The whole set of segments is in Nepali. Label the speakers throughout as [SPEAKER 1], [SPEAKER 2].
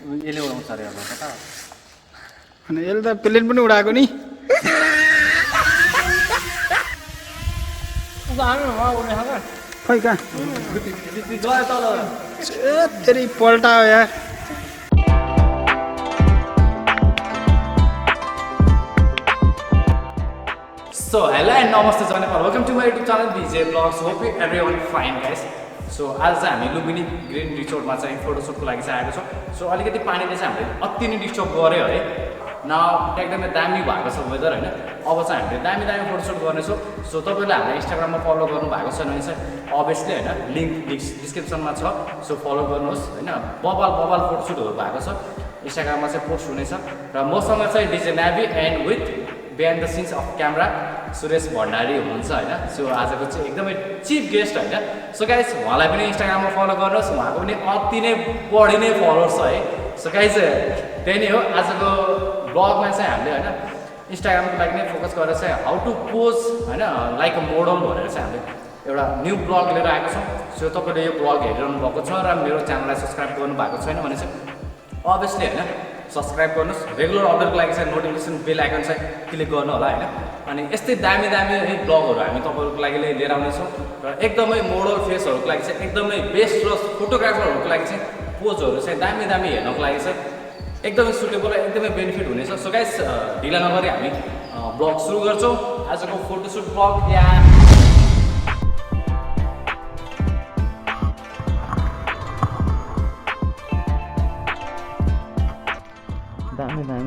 [SPEAKER 1] यसले उडाउँछ अरे अब कता
[SPEAKER 2] अनि यसले त प्लेन पनि उडाएको नि खै कहाँ तेरी पल्टायो यार
[SPEAKER 1] So hello and namaste Nepal. Welcome to my YouTube channel Vijay Vlogs. Hope you everyone fine guys. So आज चाहिँ हामी लुम्बिनी ग्रीन रिसोर्टमा चाहिँ फोटोसुटको लागि चाहिँ आएको छौँ. सो अलिकति पानीले चाहिँ हामीले अति नै डिस्टर्ब गर्यो है. नाउ एकदमै दामी भएको छ वेदर हैन. अब चाहिँ हामीले दामी फोटोसुट गर्नेछौँ. सो तपाईहरुले हामीलाई इन्स्टाग्राममा फलो गर्नु भएको छैन भने चाहिँ अभियसली हैन लिंक डिस्क्रिप्सनमा छ. सो फलो गर्नुहोस् हैन. बबाल फोटोसुटहरु भएको छ. इन्स्टाग्राममा चाहिँ पोस्ट हुनेछ र मसँग चाहिँ DJ Nabhi and with behind the scenes of camera Suresh Bhandari हुनुहुन्छ हैन. सो आजको चाहिँ एकदमै चिप गेस्ट हैन. सो गाइस उहाँलाई पनि इन्स्टाग्राममा फलो गर्नुहोस्. उहाँको पनि अति नै बढी नै फलोवर्स छ है. सो गाइस त्यही नै हो आजको ब्लगमा चाहिँ हामीले हैन इन्स्टाग्रामको लागि नै फोकस गरेर चाहिँ हाउ टु पोज हैन लाइक अ मोडल भनेर चाहिँ हामीले एउटा न्यू ब्लग लिएर आएको छौँ. सो तपाईले यो ब्लग हेरिरहनु भएको छ र मेरो च्यानललाई सब्स्क्राइब गर्नु भएको छैन भने चाहिँ अभियसली हैन सब्स्क्राइब गर्नुहोस्. रेगुलर अपडेटको लागि चाहिँ नोटिफिकेसन बेल आइकन चाहिँ क्लिक गर्नु होला हैन. अनि यस्तै दामी ब्लगहरु हामी तपाईहरुको लागि लिएर आउनेछौँ र एकदमै मोडल फेसहरुको लागि चाहिँ एकदमै बेस्ट र फोटोग्राफरहरुको लागि चाहिँ पोजहरु चाहिँ दामी हेर्नको लागि चाहिँ एकदमै सुटेबल र एकदमै बेनिफिट हुनेछ. सो गाइस ढिला नगरी हामी ब्लग सुरु गर्छौँ. आजको फोटोसुट ब्लग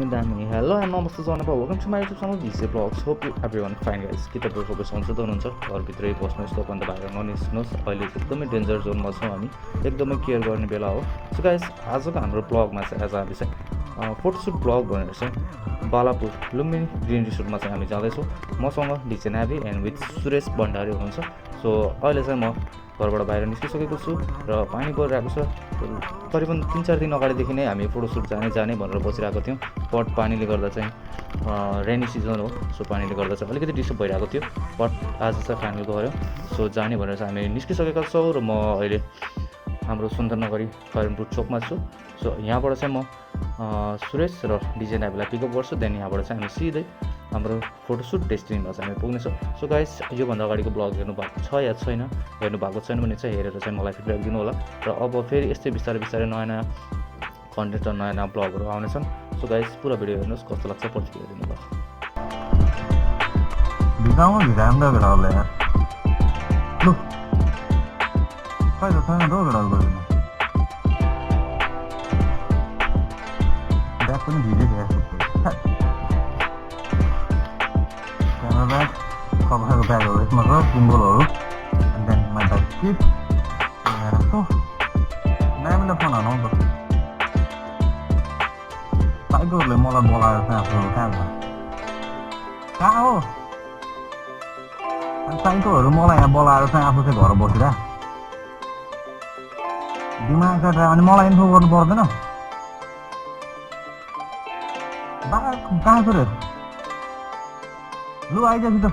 [SPEAKER 1] दामी हेलो एन्ड नमस्ते जनपा. Welcome to my YouTube channel Vijay Vlogs. Hope you everyone fine guys. कि तपाईहरु सबै सन्चै हुनुहुन्छ? घरभित्रै बस्नुहोस्, तपाईँ बाहिर ननिस्किनुहोस्. अहिले एकदमै डेन्जर जोनमा छौँ हामी. एकदमै केयर गर्ने बेला हो. सो गाइस आजको हाम्रो ब्लगमा चाहिँ आज हामी चाहिँ फोटोसुट ब्लग भनेर चाहिँ बालापुर लुम्बिनी ग्रीन रिसोर्टमा चाहिँ हामी जाँदैछौँ. मसँग DJ Nabhi and with Suresh Bhandari हुनुहुन्छ. सो अहिले चाहिँ म घरबाट बाहिर निस्किसकेको छु र पानी परिरहेको छ. करिबन 3-4 दिन अगाडिदेखि नै हामी फोटोसुट जाने भनेर बसिरहेको थियौँ. बट पानीले गर्दा चाहिँ रेनी सिजन हो. सो पानीले गर्दा चाहिँ अलिकति डिस्टर्ब भइरहेको थियो. बट आज चाहिँ फाइनल गऱ्यो. सो जाने भनेर चाहिँ हामी निस्किसकेका छौँ र म अहिले हाम्रो सुन्दरनगरी करिमपुर चोकमा छु. सो यहाँबाट चाहिँ म सुरेश र डीजे नाभीलाई पिकअप गर्छु. देन यहाँबाट चाहिँ हामी सिधै हाम्रो फोटोसुट डेस्टिनीमा चाहिँ हामी पुग्नेछौँ. सो गाइस योभन्दा अगाडिको ब्लग हेर्नु भएको छ या छैन, हेर्नु भएको छैन भने चाहिँ हेरेर चाहिँ मलाई फिडब्याक दिनु होला. र अब फेरि यस्तै बिस्तारै नयाँ कन्टेन्ट र नयाँ ब्लगहरू आउनेछन्. सो गाइस पुरा भिडियो हेर्नुहोस्, कस्तो लाग्छ प्रतिक्रिया दिनु होला.
[SPEAKER 3] Cover bagहरू यसमा छ सिम्बलहरू and then my bag keep राख्छु. नामीले फोन हानौ त. साइकोहरूले मलाई बोलाएर चाहिँ आफूहरू कहाँ हो? अनि साइकोहरू मलाई यहाँ बोलाएर चाहिँ आफू चाहिँ घर बसिरह दिमाग काटेर अनि मलाई इन्फो गर्नु पर्दैन. कहाँ छ रे? लु आइज त.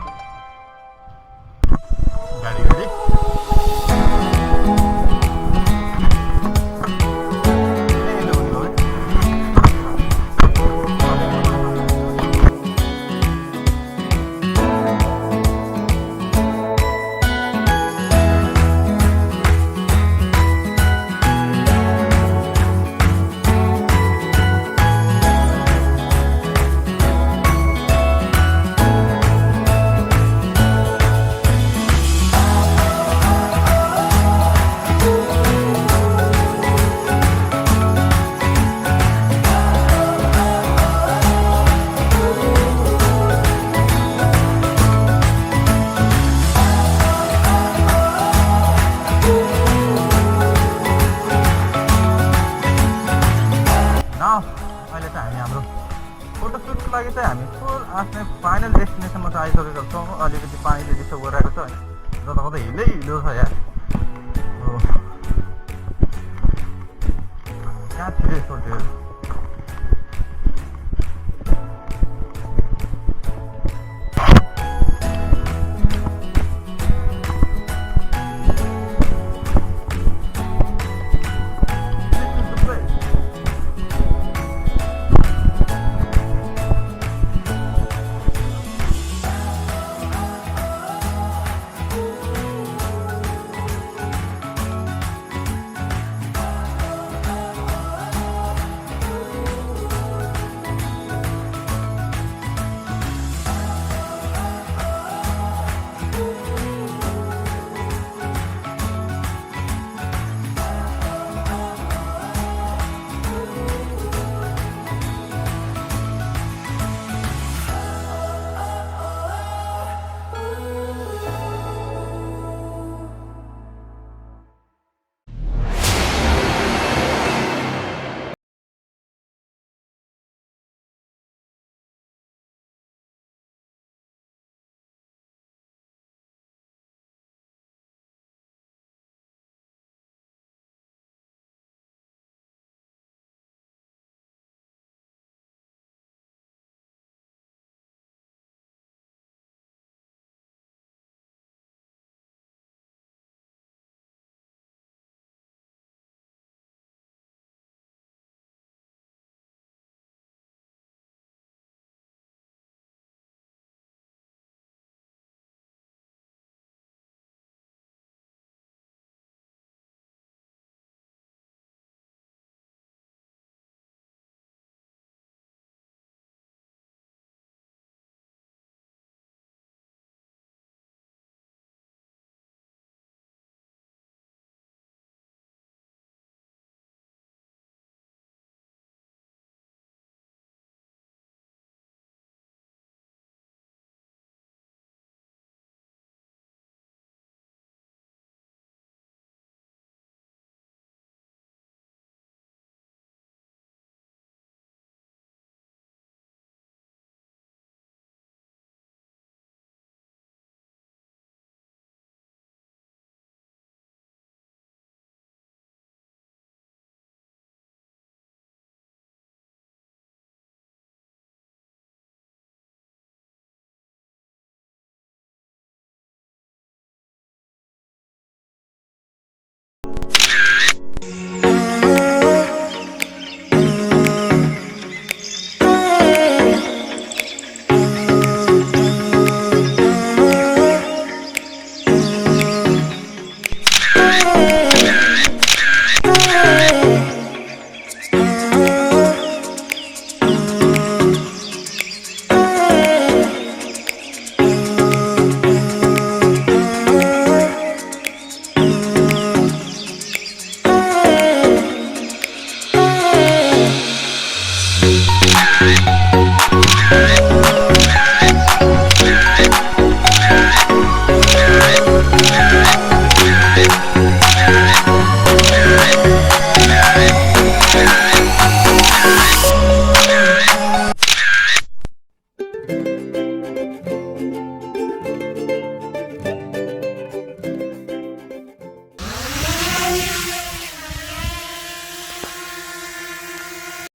[SPEAKER 3] अहिले चाहिँ हामी हाम्रो फोटोसुटको लागि चाहिँ हामी आफ्नै फाइनल डेस्टिनेसनमा चाहिँ आइसकेका छौँ. अलिकति पानीले डिस्टर्ब गरिरहेको छ होइन. जताकता हिलो छ यार. कहाँ थियो यसो